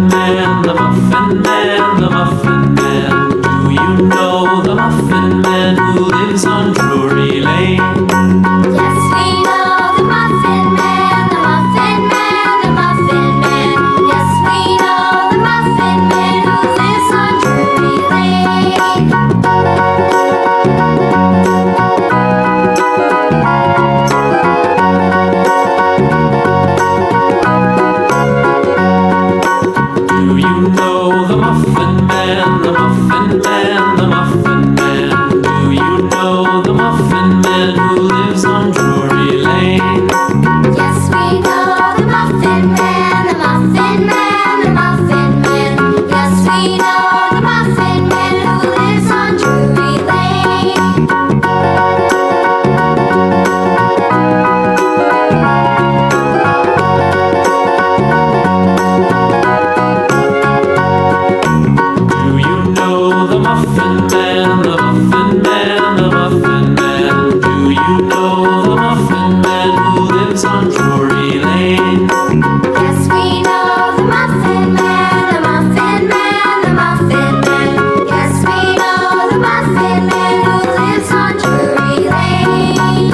Muffin Man, the Muffin Man, the Muffin Man. Do you know the Muffin Man who lives on Drury Lane? Yes, we know the Muffin Man, the Muffin Man, the Muffin Man. Yes, we know the Muffin Man who lives on Drury Lane. Do you know the Muffin Man, the Muffin Man, the Muffin Man? Do you know the Muffin Man who lives on Drury Lane? Yes, we know the Muffin Man, the Muffin Man, the Muffin Man. Yes, we know the Muffin Man who lives on Drury Lane. Do you know the Muffin Man, the Muffin Man, the Muffin Man? Do you know the Muffin Man who lives on Drury Lane? Yes, we know the Muffin Man, the Muffin Man, the Muffin Man. Yes, we know the Muffin Man who lives on Drury Lane.